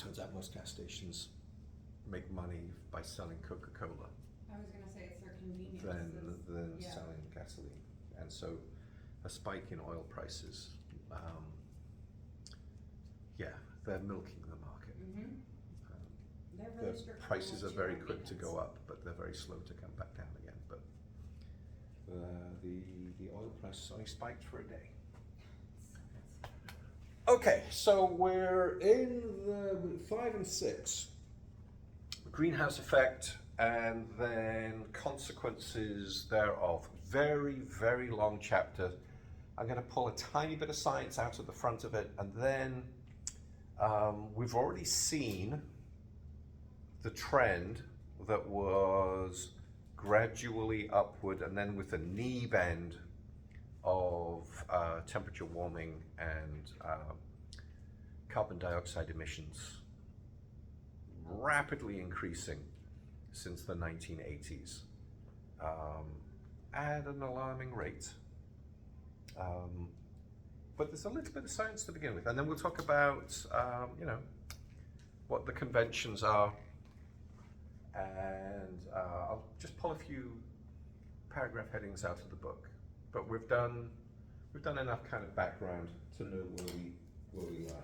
Turns out most gas stations make money by selling Coca-Cola I was gonna say it's their convenience. than Yeah. selling gasoline. And so a spike in oil prices, yeah, they're milking the market. Mm-hmm. They're The really strict prices are rules very to quick to go maintenance. up, but they're very slow to come back down again. But the oil price only spiked for a day. Okay, so we're in the 5 and 6. Greenhouse effect and then consequences thereof. Very, very long chapter. I'm going to pull a tiny bit of science out of the front of it, and then we've already seen the trend that was gradually upward and then with a knee bend of temperature warming and carbon dioxide emissions rapidly increasing since the 1980s at an alarming rate. But there's a little bit of science to begin with, and then we'll talk about what the conventions are, and I'll just pull a few paragraph headings out of the book. But we've done enough kind of background to know where we lie.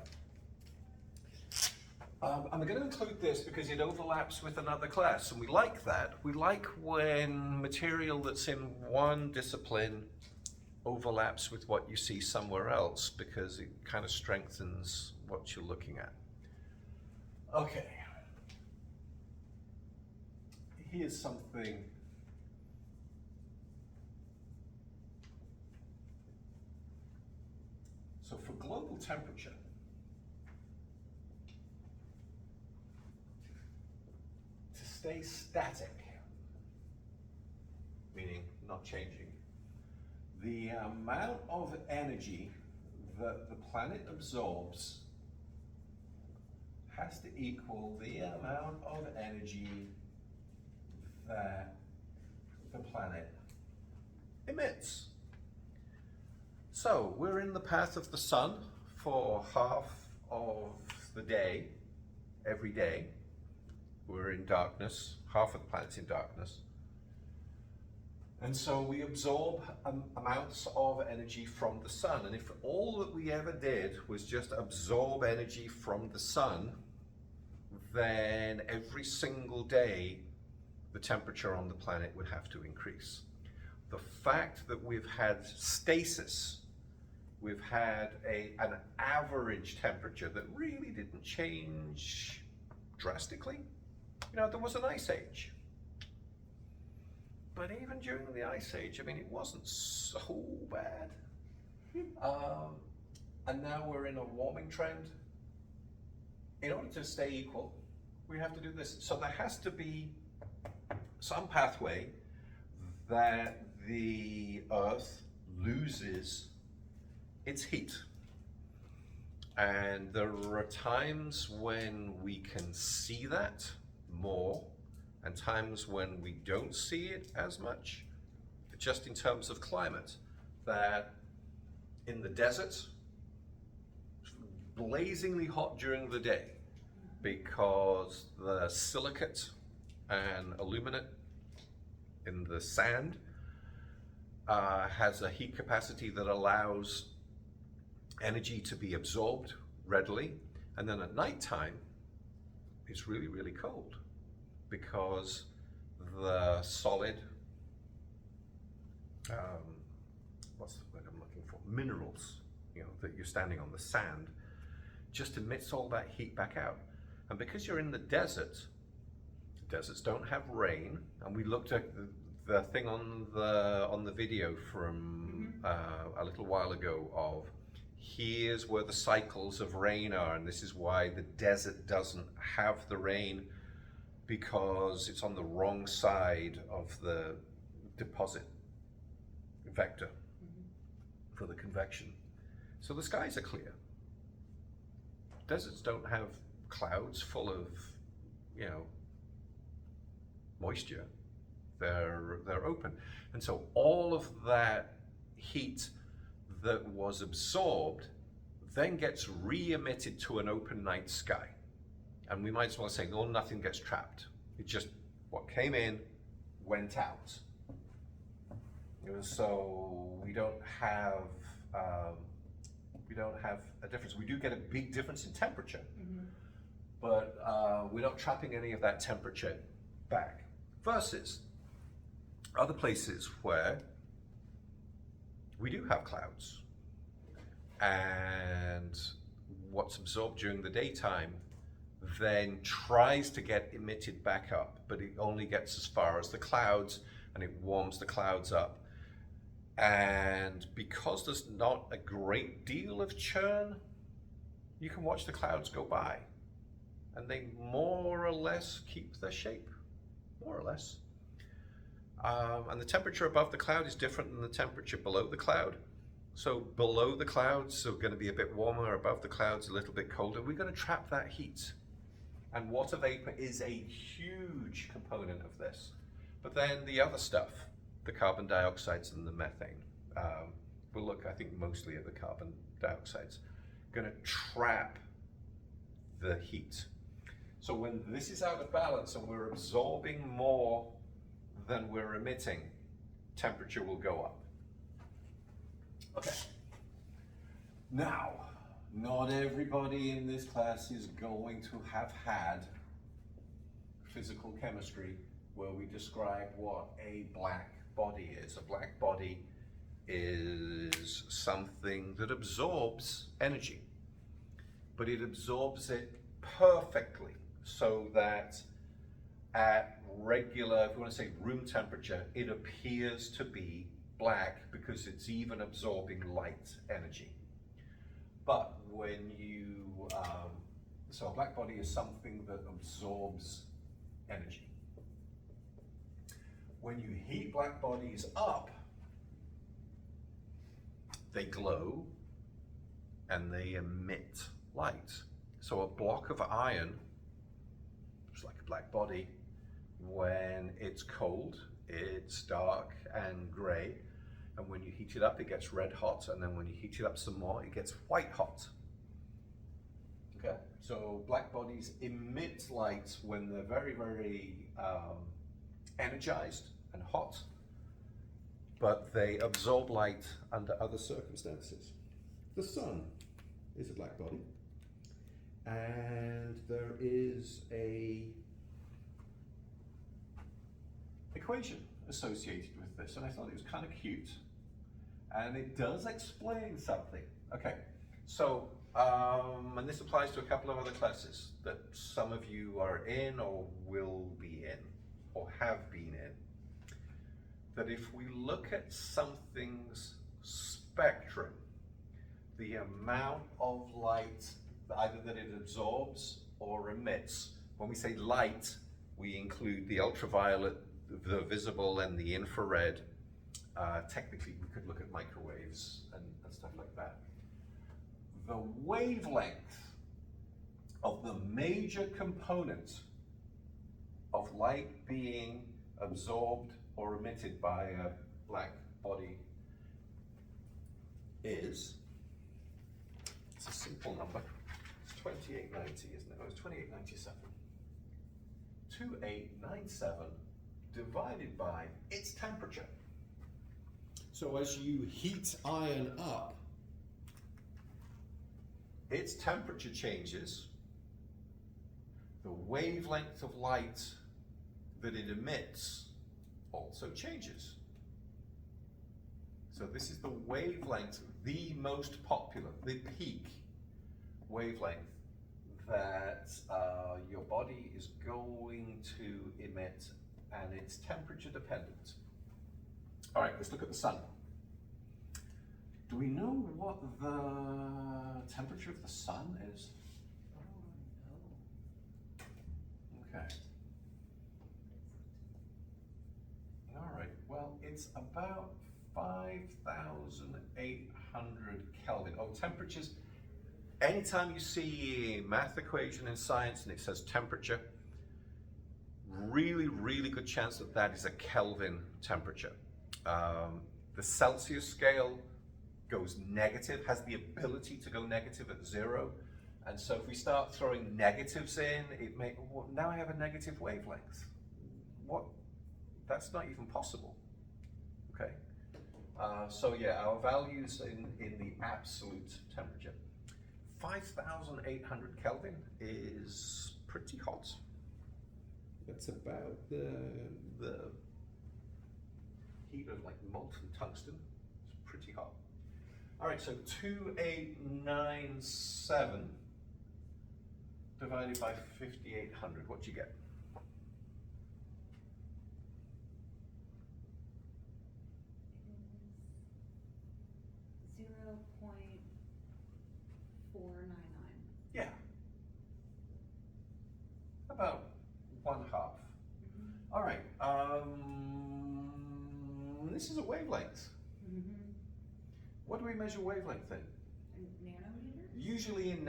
I'm going to include this because it overlaps with another class, and we like that. We like when material that's in one discipline overlaps with what you see somewhere else, because it kind of strengthens what you're looking at. Okay. Here's something. So for global temperature, to stay static, meaning not changing, the amount of energy that the planet absorbs has to equal the amount of energy that the planet emits. So we're in the path of the sun for half of the day, every day. We're in darkness, half of the planet's in darkness. And so we absorb amounts of energy from the sun. And if all that we ever did was just absorb energy from the sun, then every single day the temperature on the planet would have to increase. The fact that we've had stasis, we've had an average temperature that really didn't change drastically. There was an ice age. But even during the ice age, it wasn't so bad. And now we're in a warming trend. In order to stay equal, we have to do this. So there has to be some pathway that the Earth loses its heat. And there are times when we can see that more, and times when we don't see it as much, just in terms of climate. That in the desert, blazingly hot during the day, because the silicate and aluminate in the sand has a heat capacity that allows energy to be absorbed readily. And then at nighttime, it's really, really cold, because the solid, what's the word I'm looking for? Minerals, that you're standing on, the sand, just emits all that heat back out. And because you're in the desert, deserts don't have rain. And we looked at the thing on the video from a little while ago of here's where the cycles of rain are, and this is why the desert doesn't have the rain, because it's on the wrong side of the deposit vector for the convection. So the skies are clear. Deserts don't have clouds full of, moisture. They're open. And so all of that heat that was absorbed then gets re-emitted to an open night sky. And we might as well say, no, nothing gets trapped. It's just what came in, went out. And so we don't have a difference. We do get a big difference in temperature, but we're not trapping any of that temperature back. Versus other places where we do have clouds, and what's absorbed during the daytime then tries to get emitted back up, but it only gets as far as the clouds, and it warms the clouds up. And because there's not a great deal of churn, you can watch the clouds go by, and they more or less keep their shape, more or less. And the temperature above the cloud is different than the temperature below the cloud. So below the clouds are going to be a bit warmer, above the clouds a little bit colder. We're going to trap that heat. And water vapor is a huge component of this. But then the other stuff, the carbon dioxides and the methane, we'll look, I think, mostly at the carbon dioxides, going to trap the heat. So when this is out of balance and we're absorbing more than we're emitting, temperature will go up. Okay. Now, not everybody in this class is going to have had physical chemistry where we describe what a black body is. A black body is something that absorbs energy, but it absorbs it perfectly so that at regular, if you want to say room temperature, it appears to be black because it's even absorbing light energy. But when you, so a black body is something that absorbs energy. When you heat black bodies up, they glow and they emit light. So a block of iron, it's like a black body, when it's cold, it's dark and gray. And when you heat it up, it gets red hot. And then when you heat it up some more, it gets white hot. Okay, so black bodies emit light when they're very, very energized and hot, but they absorb light under other circumstances. The sun is a black body, and there is a equation associated with this, and I thought it was kind of cute, and it does explain something. Okay, so and this applies to a couple of other classes that some of you are in or will be in or have been in. That if we look at something's spectrum, the amount of light either that it absorbs or emits, when we say light, we include the ultraviolet, the visible, and the infrared. Technically, we could look at microwaves and stuff like that. The wavelength of the major component of light being absorbed or emitted by a black body is, it's a simple number, it's 2890, isn't it? Oh, it's 2897. 2897 divided by its temperature. So as you heat iron up, its temperature changes, the wavelength of light that it emits also changes. So this is the wavelength, the most popular, the peak wavelength that your body is going to emit, and it's temperature dependent. All right, let's look at the sun. Do we know what the temperature of the sun is? Okay. All right, well, it's about 5,800 Kelvin. Oh, temperatures. Anytime you see a math equation in science and it says temperature, really, really good chance that that is a Kelvin temperature. The Celsius scale goes negative, has the ability to go negative at 0, And so if we start throwing negatives in, it may, well, now I have a negative wavelength. What? That's not even possible. Okay. So yeah, our values in the absolute temperature. 5,800 Kelvin is pretty hot. That's about the heat of like molten tungsten. It's pretty hot. All right, so 2897 divided by 5,800, what do you get? Is 0.499. Yeah. About one half. All right, this is a wavelength. What do we measure wavelength in? Nanometers? Usually in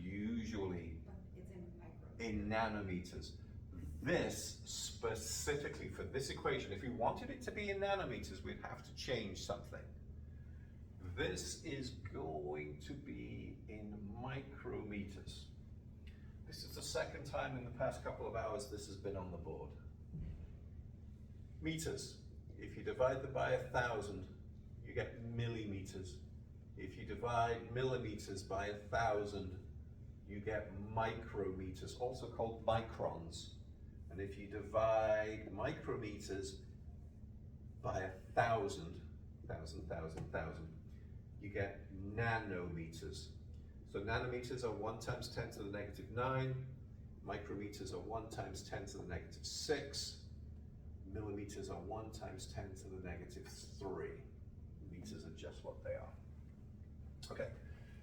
usually But it's in micros. in nanometers. This specifically for this equation, if we wanted it to be in nanometers, we'd have to change something. This is going to be in micrometers. This is the second time in the past couple of hours this has been on the board. Meters. If you divide them by 1,000, you get millimeters. If you divide millimeters by 1,000, you get micrometers, also called microns. And if you divide micrometers by 1,000, you get nanometers. So nanometers are 1 times 10 to the negative 9, micrometers are 1 times 10 to the negative 6, millimeters are 1 times 10 to the negative 3. Meters are just what they are. Okay,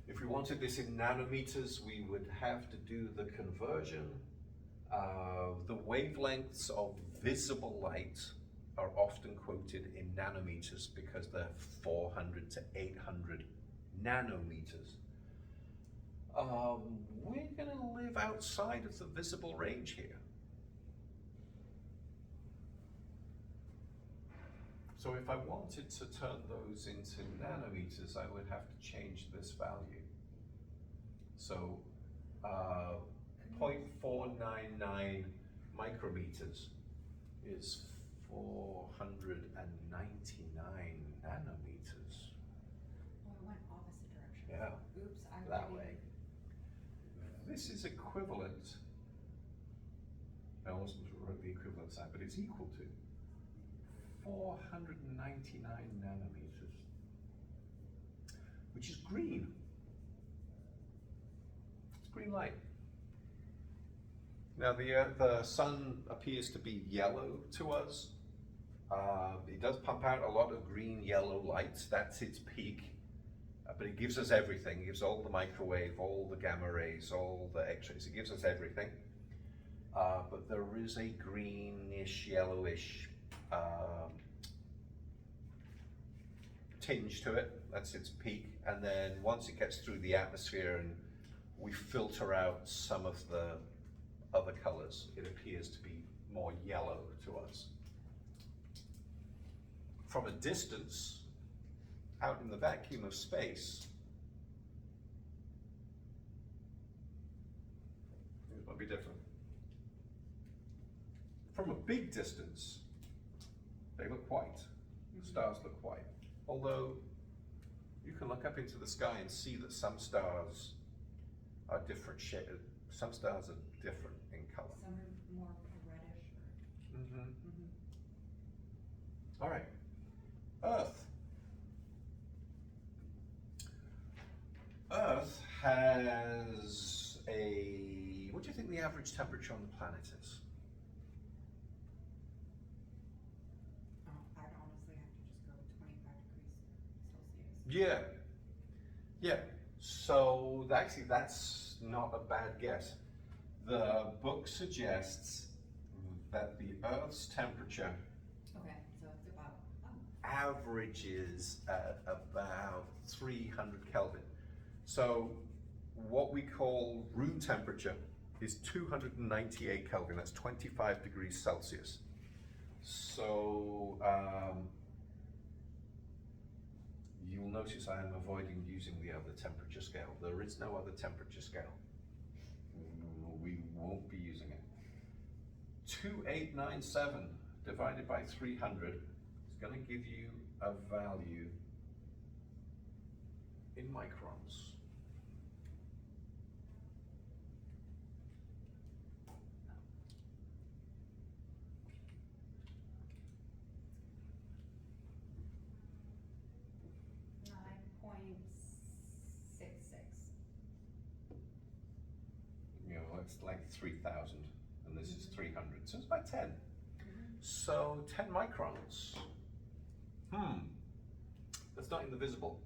if we wanted this in nanometers, we would have to do the conversion. The wavelengths of visible light are often quoted in nanometers because they're 400 to 800 nanometers. We're going to live outside of the visible range here. So if I wanted to turn those into nanometers, I would have to change this value. So 0.499 micrometers is 499 nanometers. Oh, I went opposite direction. Yeah, Oops, I that already- way. This is equivalent, I almost wrote the equivalent sign, but it's equal to 499 nanometers, which is green. It's green light. Now the sun appears to be yellow to us. It does pump out a lot of green yellow lights. That's its peak. But it gives us everything. It gives all the microwave, all the gamma rays, all the X-rays. It gives us everything. But there is a greenish, yellowish tinge to it. That's its peak. And then once it gets through the atmosphere and we filter out some of the other colors, it appears to be more yellow to us. From a distance, out in the vacuum of space, it might be different. From a big distance, they look white. The stars look white. Although you can look up into the sky and see that some stars are different shaded. Some stars are different in color. Some are more reddish. All right, Earth. Earth has a, what do you think the average temperature on the planet is? Oh, I'd honestly have to just go with 25 degrees Celsius. Yeah. So actually that's not a bad guess. The book suggests that the Earth's temperature Okay, so it's about, averages at about 300 Kelvin. So what we call room temperature is 298 Kelvin, that's 25 degrees Celsius. So you'll notice I am avoiding using the other temperature scale. There is no other temperature scale. we won't be using it. 2897 divided by 300 is going to give you a value in microns. You know, it's like 3,000 and this is 300, so it's about 10. So 10 microns. That's not in the visible.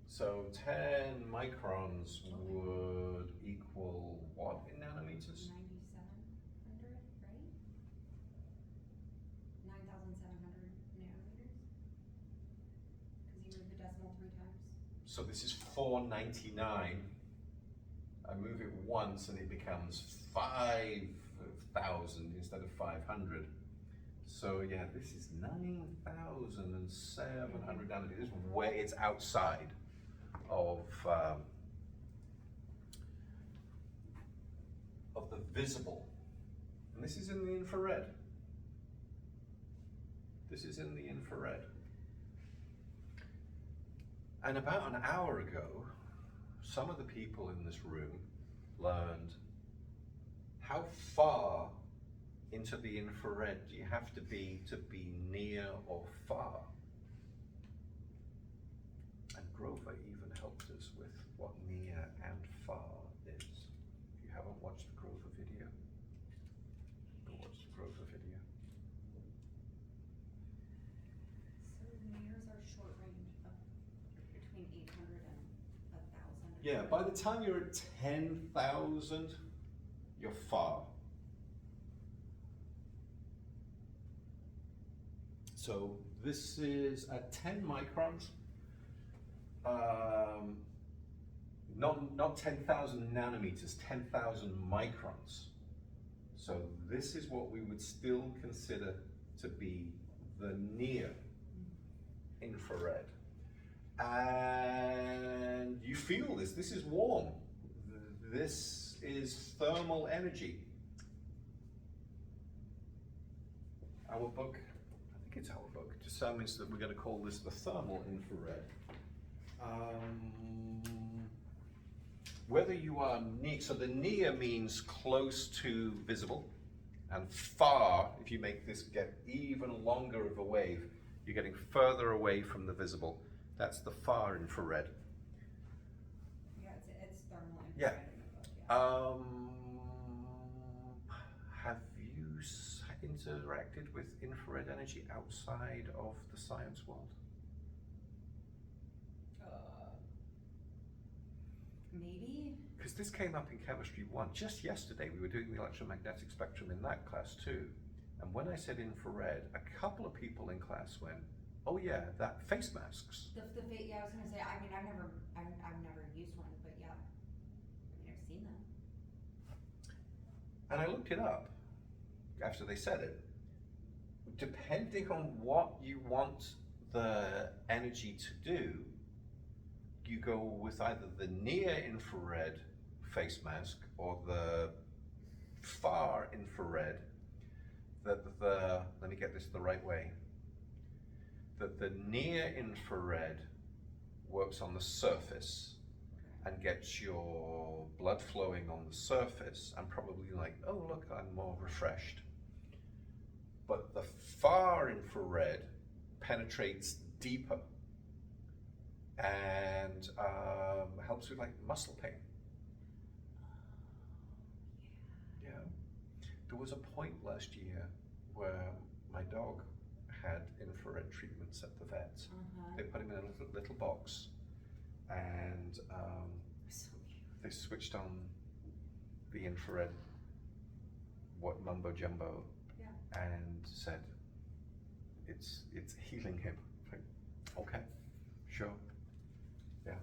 So 10 microns would equal what in nanometers? 9,700, right? 9,700 nanometers? Because you moved the decimal 3 times. So this is 499. I move it once and it becomes 5,000 instead of 500. So yeah, this is 9,700 nanometers, where it's outside of the visible. And this is in the infrared. This is in the infrared. And about an hour ago, some of the people in this room learned how far into the infrared do you have to be near or far. And Grover even helped us with what near and far is. If you haven't watched the Grover video, go watch the Grover video. So nears are short range of between 800 and 1,000. Yeah, by the time you're at 10,000, you're far. So this is at 10 microns, not 10,000 nanometers, 10,000 microns. So this is what we would still consider to be the near infrared. And you feel this is warm. This is thermal energy. Our book, I think it's our book, determines that we're going to call this the thermal infrared. Whether you are near, so the near means close to visible, and far, if you make this get even longer of a wave, you're getting further away from the visible. That's the far infrared. Yeah, it's thermal Yeah. infrared in the book, yeah. Have you interacted with infrared energy outside of the science world? Maybe? Because this came up in Chemistry 1. Just yesterday, we were doing the electromagnetic spectrum in that class too. And when I said infrared, a couple of people in class went, oh yeah, that face masks. Yeah, I was gonna say, I mean, I've never used one, but yeah, I mean, I've seen them. And I looked it up after they said it. Depending on what you want the energy to do, you go with either the near infrared face mask or the far infrared. Let me get this the right way. That the near infrared works on the surface and gets your blood flowing on the surface and probably like, oh look, I'm more refreshed. But the far infrared penetrates deeper and helps with like muscle pain. Yeah. There was a point last year where my dog had infrared treatments at the vet. They put him in a little box and So cute. they switched on the infrared, what mumbo jumbo, Yeah. and said it's healing him. Like, okay, sure, yeah.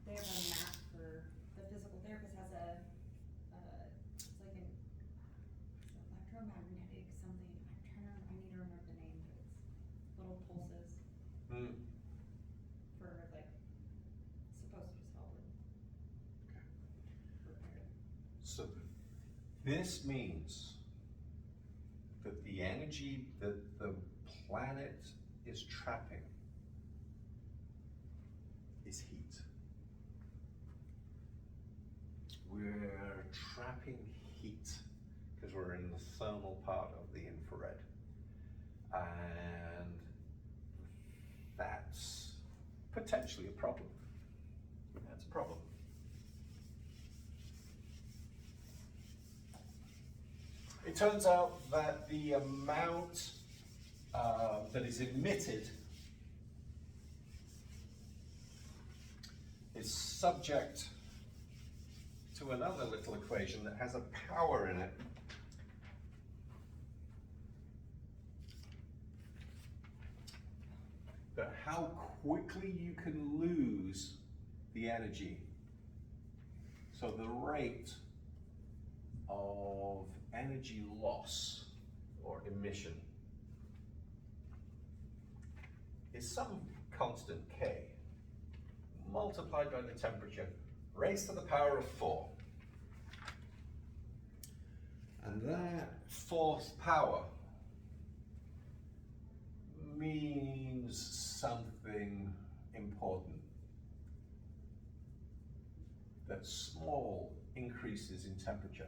They have a map for, the physical therapist has it's like an electromagnetic something, I need to remember the name, but it's little pulses Mm. for like, supposed to just help with repair. So this means that the energy that the planet is trapping is heat. We're trapping heat because we're in the thermal part of the infrared. And that's potentially a problem. That's a problem. It turns out that the amount that is emitted is subject to another little equation that has a power in it. But how quickly you can lose the energy. So the rate of energy loss or emission is some constant K multiplied by the temperature raised to the power of 4. And that fourth power means something important. That small increases in temperature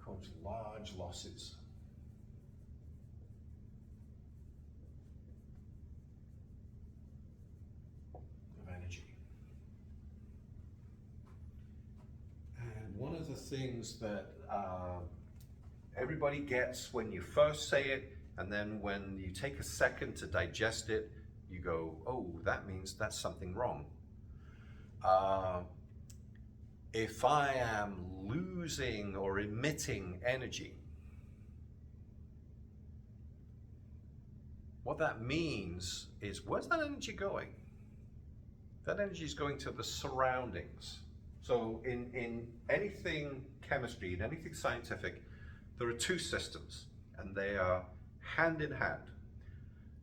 cause large losses of energy. And one of the things that everybody gets when you first say it, and then when you take a second to digest it, you go, oh, that means that's something wrong. If I am losing or emitting energy, what that means is, where's that energy going? That energy is going to the surroundings. So in anything chemistry, in anything scientific, there are two systems, and they are hand in hand.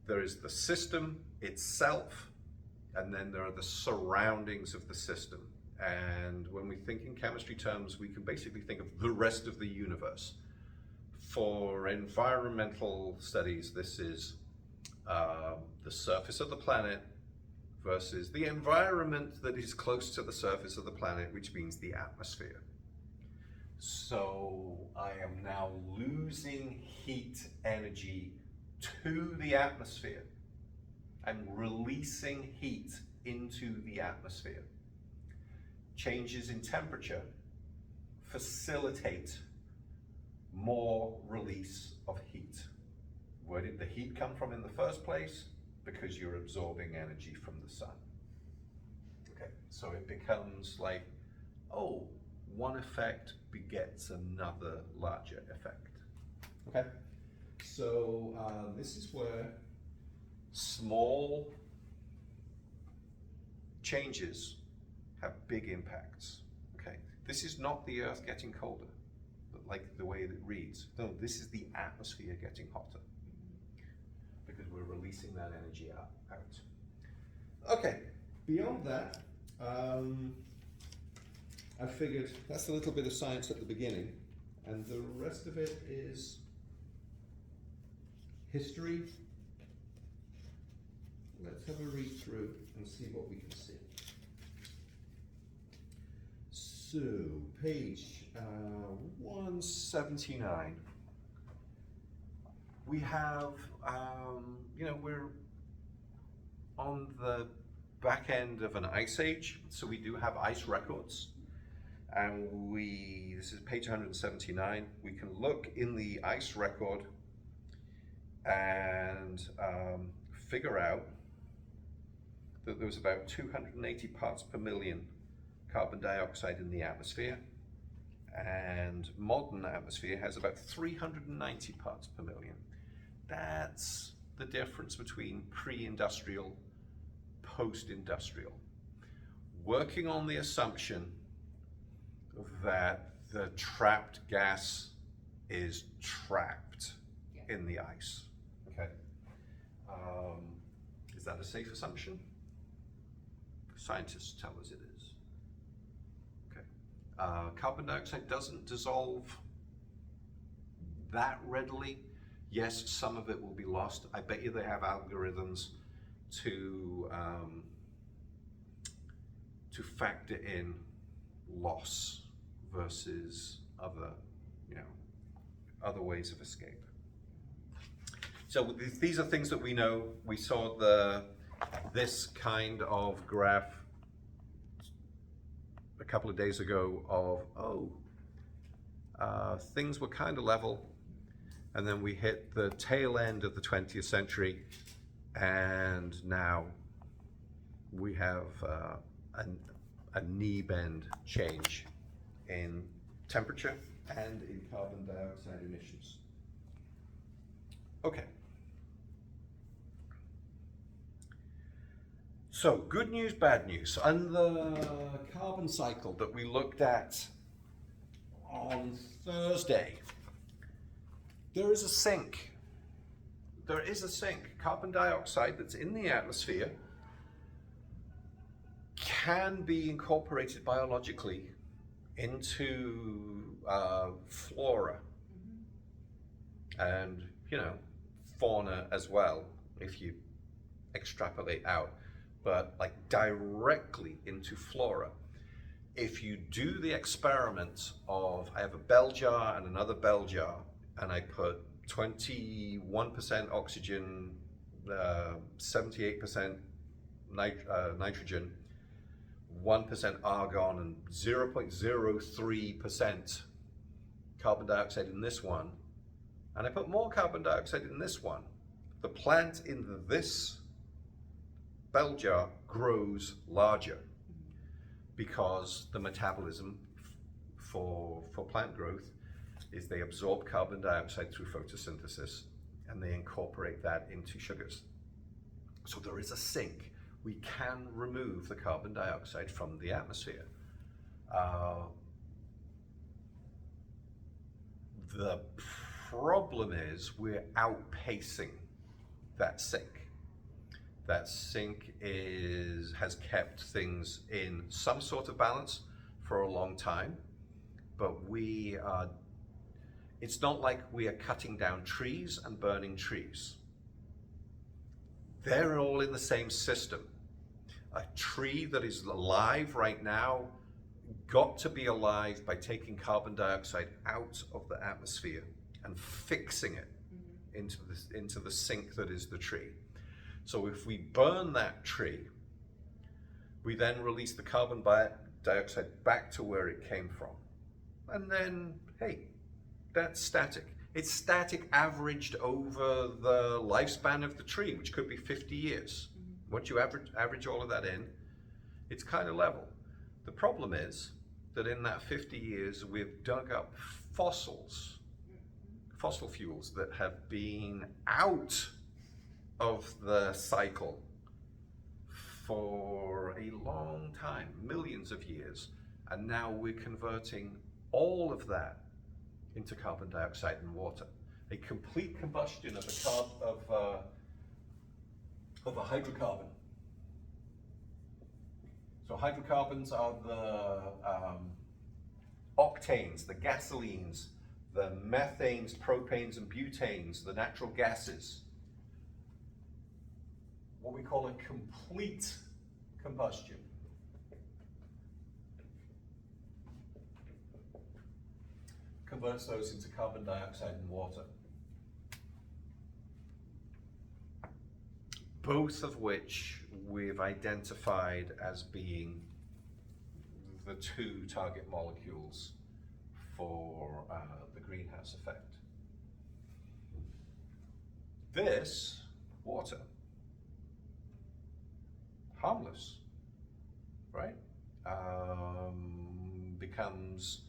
There is the system itself, and then there are the surroundings of the system. And when we think in chemistry terms, we can basically think of the rest of the universe. For environmental studies, this is the surface of the planet versus the environment that is close to the surface of the planet, which means the atmosphere. So I am now losing heat energy to the atmosphere. I'm releasing heat into the atmosphere. Changes in temperature facilitate more release of heat. Where did the heat come from in the first place? Because you're absorbing energy from the sun. Okay, so it becomes like, oh, one effect begets another larger effect. Okay, so this is where small changes have big impacts. Okay, this is not the Earth getting colder, but like the way that it reads. No, this is the atmosphere getting hotter because we're releasing that energy out. Okay, beyond that, I figured that's a little bit of science at the beginning, and the rest of it is history. Let's have a read through and see what we can see. So, page 179. We have, we're on the back end of an ice age, so we do have ice records. And this is page 179. We can look in the ice record and figure out that there was about 280 parts per million carbon dioxide in the atmosphere, and modern atmosphere has about 390 parts per million. That's the difference between pre-industrial, post-industrial. Working on the assumption that the trapped gas is trapped in the ice. Okay, is that that a safe assumption? Scientists tell us it is. Okay. Carbon dioxide doesn't dissolve that readily. Yes, some of it will be lost. I bet you they have algorithms to factor in loss versus other, other ways of escape. So these are things that we know. We saw this kind of graph a couple of days ago of, things were kind of level, and then we hit the tail end of the 20th century, and now we have a knee bend change in temperature and in carbon dioxide emissions. Okay. So, good news, bad news. On the carbon cycle that we looked at on Thursday, there is a sink. There is a sink. Carbon dioxide that's in the atmosphere can be incorporated biologically into flora and, fauna as well, if you extrapolate out, but like directly into flora. If you do the experiment of, I have a bell jar and another bell jar, and I put 21% oxygen, 78% nitrogen, 1% argon, and 0.03% carbon dioxide in this one, and I put more carbon dioxide in this one, the plant in this bell jar grows larger because the metabolism for plant growth is they absorb carbon dioxide through photosynthesis and they incorporate that into sugars. So there is a sink. We can remove the carbon dioxide from the atmosphere. The problem is we're outpacing that sink. That sink has kept things in some sort of balance for a long time, but it's not like we are cutting down trees and burning trees. They're all in the same system. A tree that is alive right now got to be alive by taking carbon dioxide out of the atmosphere and fixing it into the sink that is the tree. So if we burn that tree, we then release the carbon dioxide back to where it came from. And then, hey, that's static. It's static averaged over the lifespan of the tree, which could be 50 years. Once you average all of that in, it's kind of level. The problem is that in that 50 years, we've dug up fossil fuels that have been out of the cycle for a long time, millions of years, and now we're converting all of that into carbon dioxide and water. A complete combustion of a hydrocarbon. So hydrocarbons are the octanes, the gasolines, the methanes, propanes, and butanes, the natural gases. What we call a complete combustion. Converts those into carbon dioxide and water. Both of which we've identified as being the two target molecules for the greenhouse effect. This, water, harmless, right? Becomes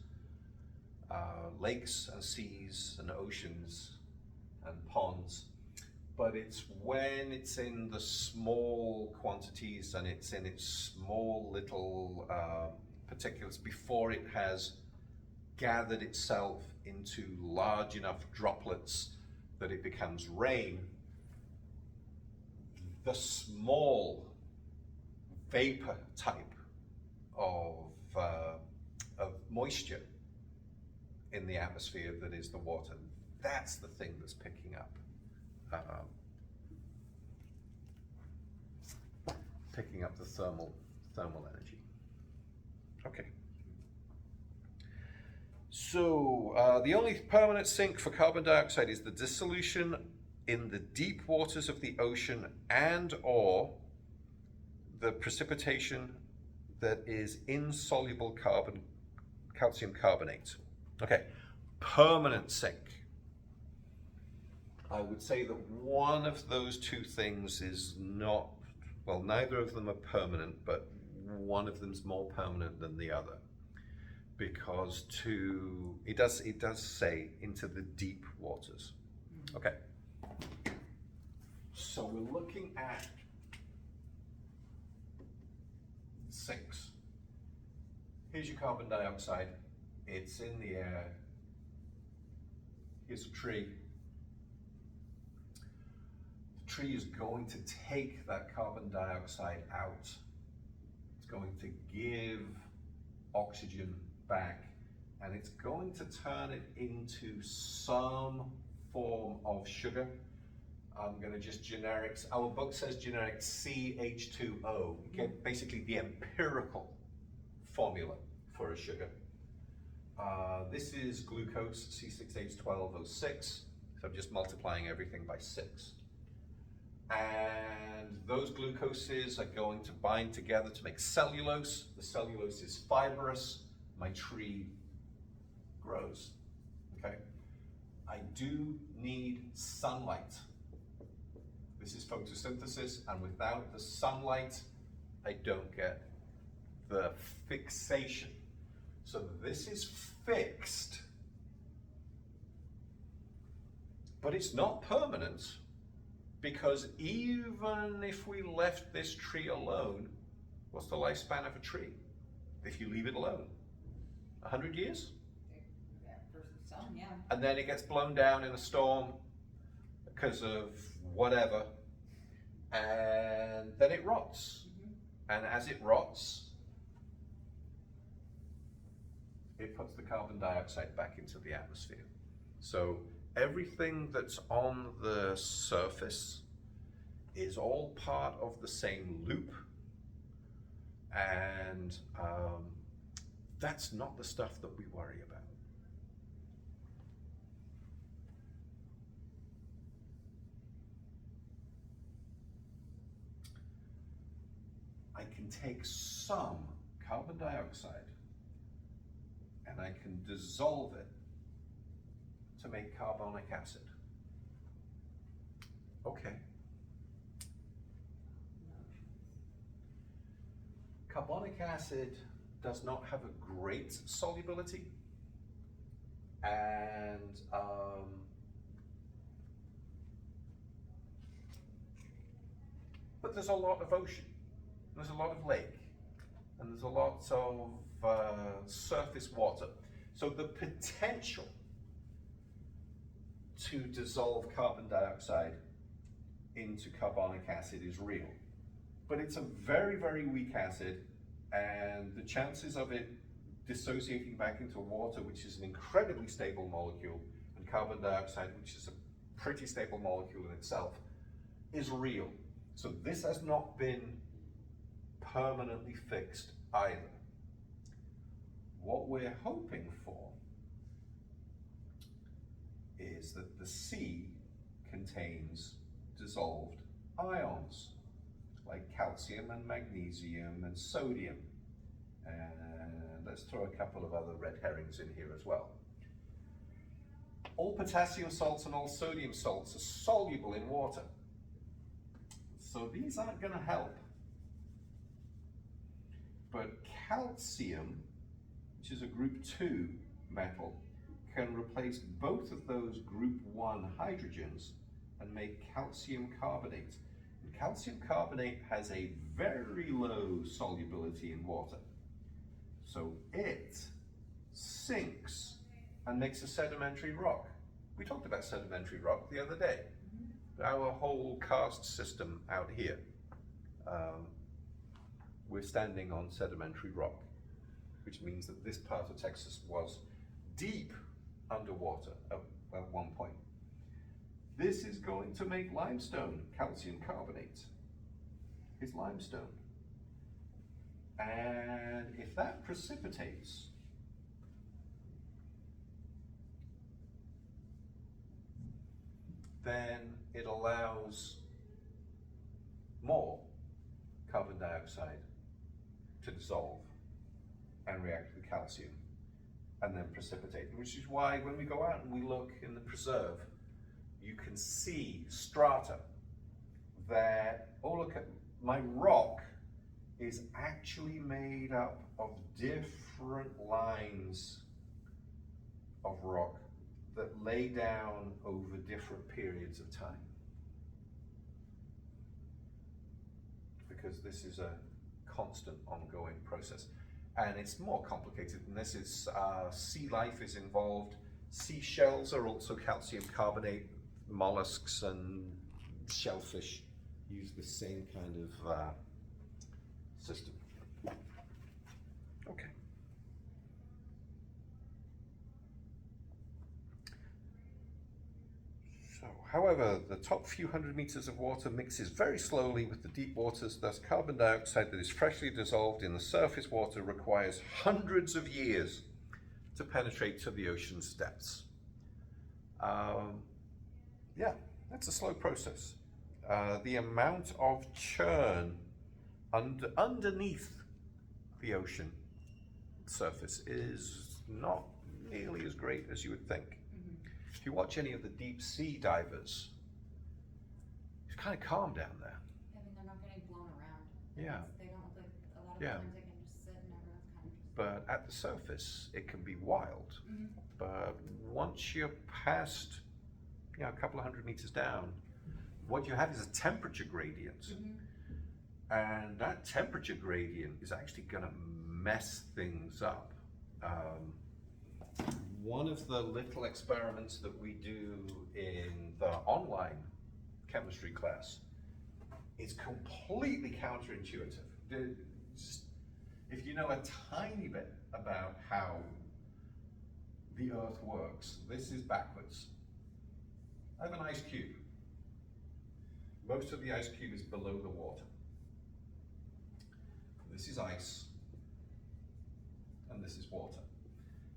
lakes and seas and oceans and ponds, but it's when it's in the small quantities and it's in its small little particulates before it has gathered itself into large enough droplets that it becomes rain. the small vapor type of moisture in the atmosphere that is the water. That's the thing that's picking up the thermal energy. Okay. So the only permanent sink for carbon dioxide is the dissolution in the deep waters of the ocean and or the precipitation that is insoluble calcium carbonate. Okay, permanent sink. I would say that one of those two things is not, well, neither of them are permanent, but one of them's more permanent than the other. Because it does say into the deep waters. Okay. So we're looking at sinks. Here's your carbon dioxide. It's in the air. Here's a tree. The tree is going to take that carbon dioxide out. It's going to give oxygen back, and it's going to turn it into some form of sugar. I'm going to just generics. Our book says generic CH2O, okay? Basically the empirical formula for a sugar. This is glucose, C6H12O6, so I'm just multiplying everything by 6. And those glucoses are going to bind together to make cellulose. The cellulose is fibrous. My tree grows, okay? I do need sunlight. This is photosynthesis, and without the sunlight, I don't get the fixation. So this is fixed, but it's not permanent, because even if we left this tree alone, what's the lifespan of a tree if you leave it alone? 100 years? For some, yeah. And then it gets blown down in a storm because of whatever, and then it rots. And as it rots, it puts the carbon dioxide back into the atmosphere. So everything that's on the surface is all part of the same loop, and that's not the stuff that we worry about. I can take some carbon dioxide and I can dissolve it to make carbonic acid. Okay. Carbonic acid does not have a great solubility, and but there's a lot of ocean, there's a lot of lake, and there's a lot of surface water. So the potential to dissolve carbon dioxide into carbonic acid is real. But it's a very, very weak acid, and the chances of it dissociating back into water, which is an incredibly stable molecule, and carbon dioxide, which is a pretty stable molecule in itself, is real. So this has not been permanently fixed either. What we're hoping for is that the sea contains dissolved ions, like calcium and magnesium and sodium. And let's throw a couple of other red herrings in here as well. All potassium salts and all sodium salts are soluble in water. So these aren't going to help. But calcium, which is a group 2 metal, can replace both of those group 1 hydrogens and make calcium carbonate. And calcium carbonate has a very low solubility in water. So it sinks and makes a sedimentary rock. We talked about sedimentary rock the other day. our whole karst system out here, we're standing on sedimentary rock, which means that this part of Texas was deep underwater at one point. This is going to make limestone. Calcium carbonate is limestone. And if that precipitates, then it allows more carbon dioxide to dissolve and react with calcium and then precipitate, which is why when we go out and we look in the preserve, you can see strata that, oh look, at my rock is actually made up of different lines of rock that lay down over different periods of time. Because this is a constant ongoing process. And it's more complicated than this. Is sea life is involved. Seashells are also calcium carbonate. Mollusks and shellfish use the same kind of system. Okay. So, however, the top few hundred meters of water mixes very slowly with the deep waters, thus carbon dioxide that is freshly dissolved in the surface water requires hundreds of years to penetrate to the ocean's depths. Yeah, that's a slow process. The amount of churn underneath the ocean surface is not nearly as great as you would think. Mm-hmm. If you watch any of the deep sea divers, it's kind of calm down there. I mean, they're not getting blown around. Yeah. They don't, like, a lot of Yeah. times they can just sit and everyone's kind of just. But at the surface, it can be wild. Mhm. But once you're past, a couple of hundred meters down, what you have is a temperature gradient. Mhm. And that temperature gradient is actually going to mess things up. One of the little experiments that we do in the online chemistry class is completely counterintuitive. If you know a tiny bit about how the Earth works, this is backwards. I have an ice cube. Most of the ice cube is below the water. This is ice, and this is water.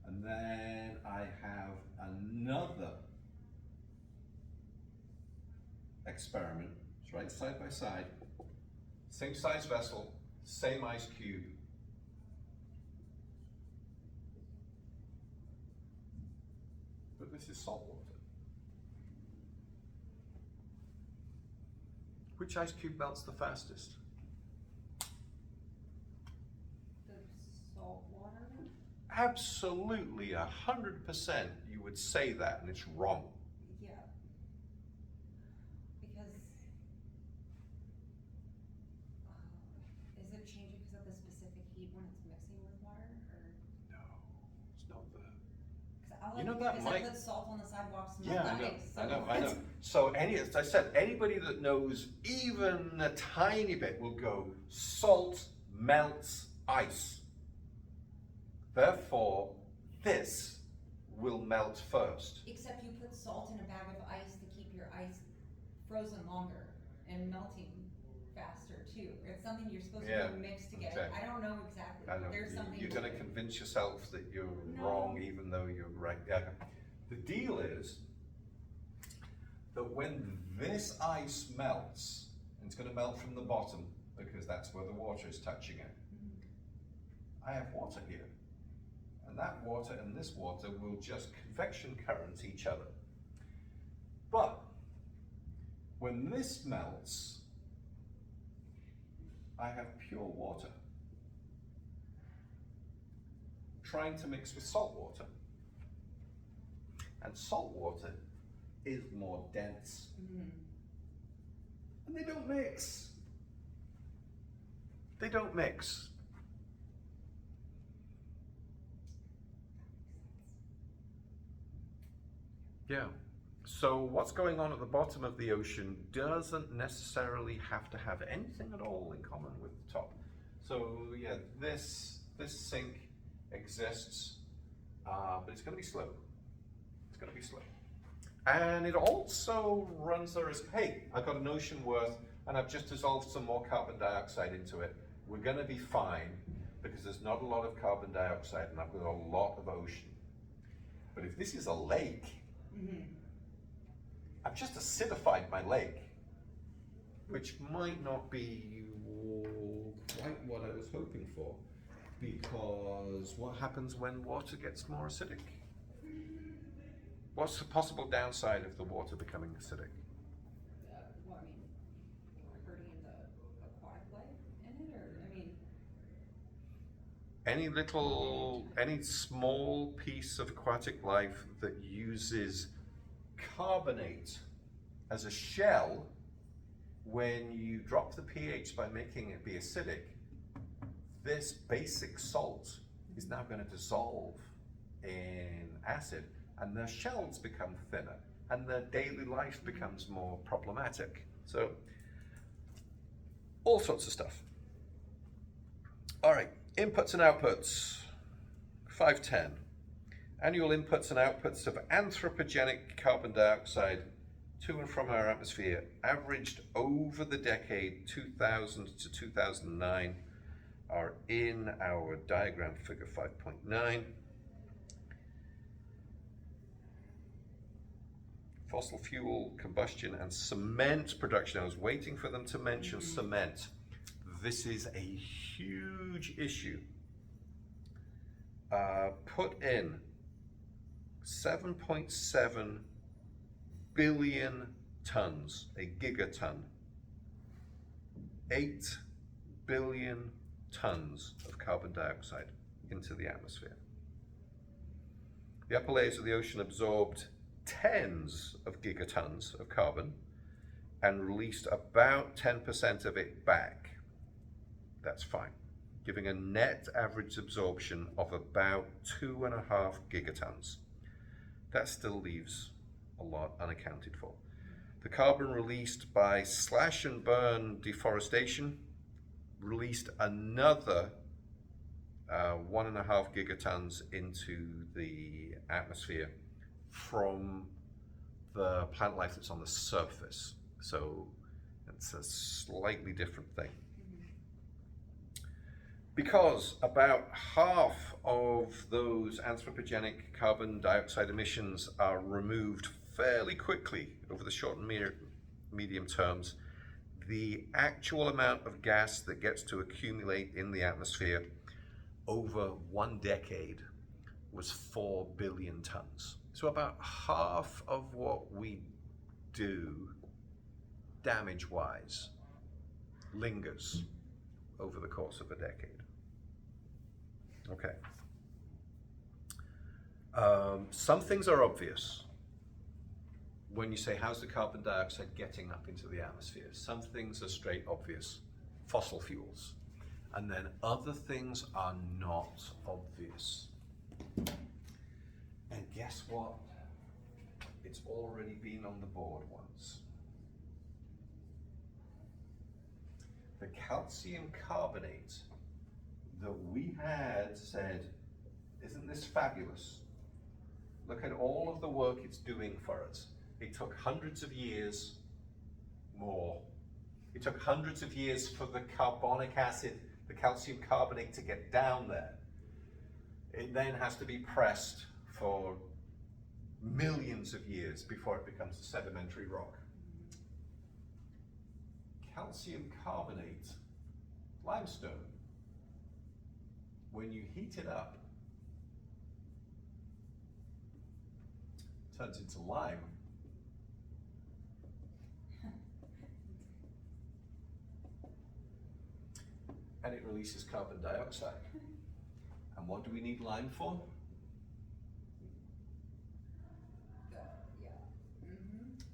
And then I have another experiment, it's right side by side, same size vessel, same ice cube. But this is salt water. Which ice cube melts the fastest? The salt water one? Absolutely, 100% you would say that, and it's wrong. Yeah. Because, is it changing because of the specific heat when it's mixing with water, or? No, it's not the. 'Cause all You I know do that is might- I put salt on the sidewalks and Yeah, melt I know, ice, I know, so I know. So as I said, anybody that knows even a tiny bit will go, salt melts ice. Therefore, this will melt first. Except you put salt in a bag of ice to keep your ice frozen longer and melting faster too. It's something you're supposed Yeah, to mix together. okay. I don't know exactly, I but know, there's something. you're gonna convince yourself that you're No. wrong even though you're right. Yeah. The deal is that when this ice melts, and it's gonna melt from the bottom because that's where the water is touching it, I have water here. And that water and this water will just convection current each other. But when this melts, I have pure water trying to mix with salt water. And salt water is more dense. Mhm. And they don't mix. They don't mix. Yeah. So what's going on at the bottom of the ocean doesn't necessarily have to have anything at all in common with the top. So yeah, this sink exists, but it's going to be slow. It's going to be slow. And it also runs the risk, hey, I've got an ocean worth and I've just dissolved some more carbon dioxide into it. We're going to be fine because there's not a lot of carbon dioxide and I've got a lot of ocean. But if this is a lake, I've just acidified my lake, which might not be quite what I was hoping for, because what happens when water gets more acidic? What's the possible downside of the water becoming acidic? Well, I mean, hurting the aquatic life in it, or, I mean, Any small piece of aquatic life that uses carbonate as a shell, when you drop the pH by making it be acidic, this basic salt is now going to dissolve in acid and the shells become thinner and their daily life becomes more problematic. So, all sorts of stuff. All right, inputs and outputs. 510. Annual inputs and outputs of anthropogenic carbon dioxide to and from our atmosphere averaged over the decade 2000 to 2009 are in our diagram figure 5.9. Fossil fuel combustion and cement production. I was waiting for them to mention cement. This is a huge issue. Put in 7.7 billion tons, a gigaton, 8 billion tons of carbon dioxide into the atmosphere. The upper layers of the ocean absorbed tens of gigatons of carbon and released about 10% of it back. That's fine, giving a net average absorption of about 2.5 gigatons. That still leaves a lot unaccounted for. The carbon released by slash and burn deforestation released another 1.5 gigatons into the atmosphere from the plant life that's on the surface. So it's a slightly different thing. Because about half of those anthropogenic carbon dioxide emissions are removed fairly quickly over the short and medium terms, the actual amount of gas that gets to accumulate in the atmosphere over 1 decade was 4 billion tons. So about half of what we do damage-wise lingers over the course of a decade. Okay. Some things are obvious when you say, how's the carbon dioxide getting up into the atmosphere? Some things are straight obvious, fossil fuels. And then other things are not obvious. And guess what? It's already been on the board once. The calcium carbonate that we had said, isn't this fabulous? Look at all of the work it's doing for us. It took hundreds of years more. It took hundreds of years for the carbonic acid, the calcium carbonate, to get down there. It then has to be pressed for millions of years before it becomes a sedimentary rock. Calcium carbonate, limestone, when you heat it up, turns into lime. And it releases carbon dioxide. And what do we need lime for?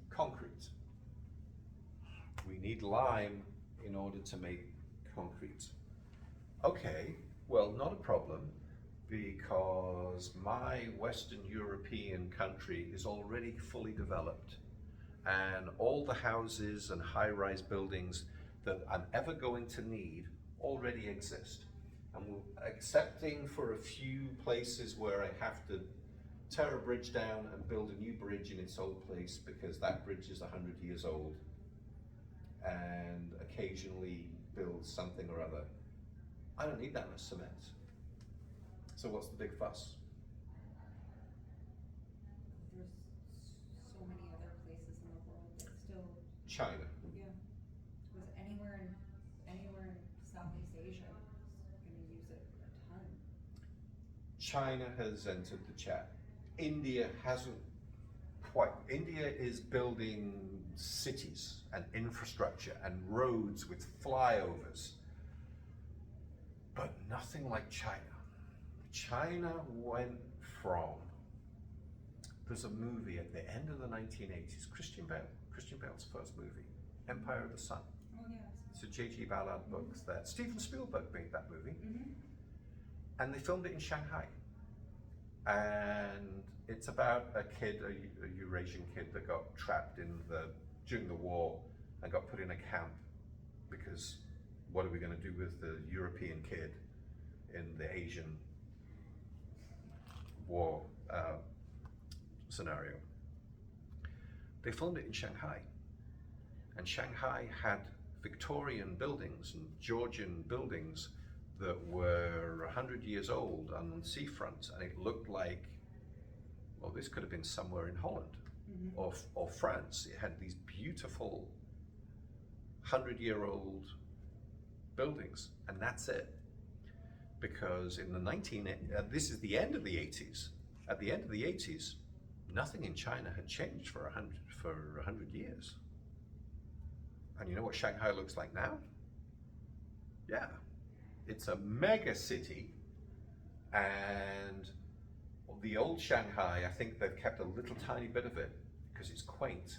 Concrete. We need lime in order to make concrete. Okay, well, not a problem. because my Western European country is already fully developed, and all the houses and high-rise buildings that I'm ever going to need already exist. And excepting for a few places where I have to tear a bridge down and build a new bridge in its old place because that bridge is 100 years old, and occasionally build something or other, I don't need that much cement. So what's the big fuss? There's so many other places in the world that still, China. yeah, was anywhere in Southeast Asia is gonna use it a ton. China has entered the chat. India hasn't quite. India is building cities and infrastructure and roads with flyovers, but nothing like China. China went from, there's a movie at the end of the 1980s, Christian Bale's first movie, Empire of the Sun. Oh, yeah. It's a J.G. Ballard books that Steven Spielberg made that movie, Mm-hmm. and they filmed it in Shanghai. And it's about a kid, a Eurasian kid that got trapped during the war and got put in a camp because what are we going to do with the European kid in the Asian war scenario? They filmed it in Shanghai, and Shanghai had Victorian buildings and Georgian buildings that were 100 years old on the seafront, and it looked like, well, this could have been somewhere in Holland or France. It had these beautiful 100-year-old buildings, and that's it. Because in the this is the end of the 80s. At the end of the 80s, nothing in China had changed for 100 years. And you know what Shanghai looks like now? Yeah. It's a mega city, and the old Shanghai, I think they've kept a little tiny bit of it because it's quaint,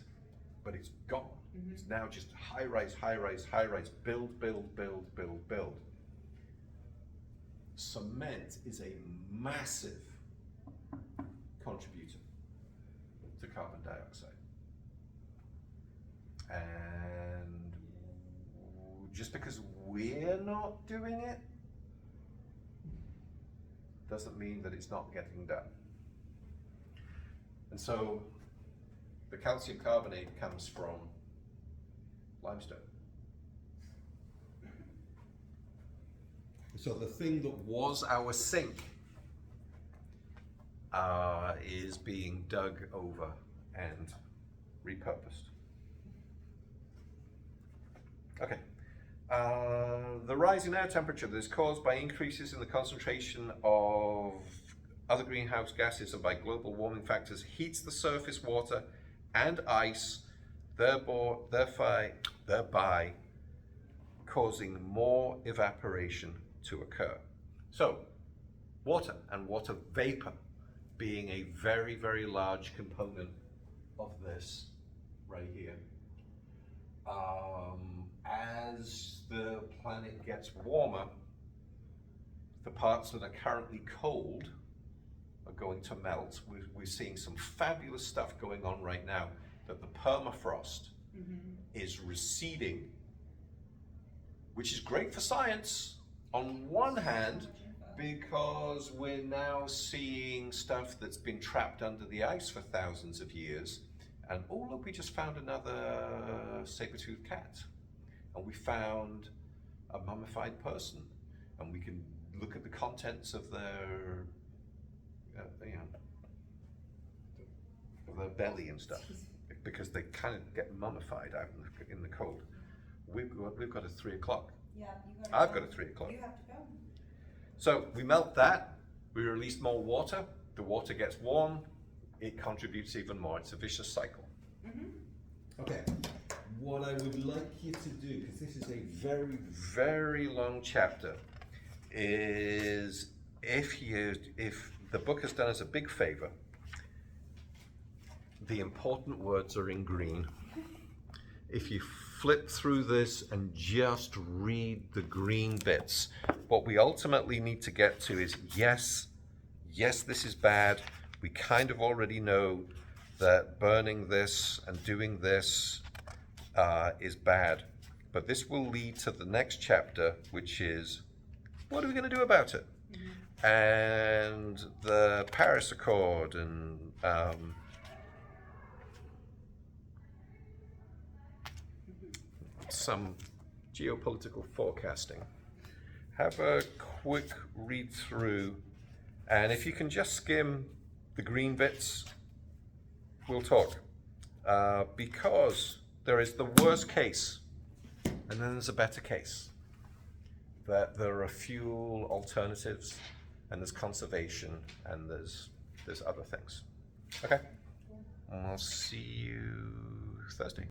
but it's gone. Mm-hmm. It's now just high rise, high rise, high rise, build, build, build, build, build. Cement is a massive contributor to carbon dioxide. And just because we're not doing it doesn't mean that it's not getting done. And so the calcium carbonate comes from limestone. So the thing that was our sink is being dug over and repurposed. Okay. The rise in air temperature that is caused by increases in the concentration of other greenhouse gases and by global warming factors heats the surface water and ice, thereby causing more evaporation to occur. So, water and water vapor being a very, very large component of this right here. As the planet gets warmer, the parts that are currently cold are going to melt. We're seeing some fabulous stuff going on right now, that the permafrost is receding, which is great for science on one hand, because we're now seeing stuff that's been trapped under the ice for thousands of years. And oh look, we just found another saber-toothed cat. And we found a mummified person. And we can look at the contents of their, of their belly and stuff, because they kind of get mummified out in the cold. We've got a 3 o'clock. Yeah, I've got a 3 o'clock. You have to go. So we melt that, we release more water, the water gets warm, it contributes even more. It's a vicious cycle. Okay, what I would like you to do, because this is a very, very long chapter, is if the book has done us a big favor, the important words are in green. If you flip through this and just read the green bits, what we ultimately need to get to is, yes, yes, this is bad. We kind of already know that burning this and doing this is bad. But this will lead to the next chapter, which is, what are we going to do about it? And the Paris Accord and some geopolitical forecasting. Have a quick read through, and if you can just skim the green bits, we'll talk. Because there is the worst case, and then there's a better case. That there are fuel alternatives, and there's conservation, and there's other things. Okay? And I'll see you Thursday.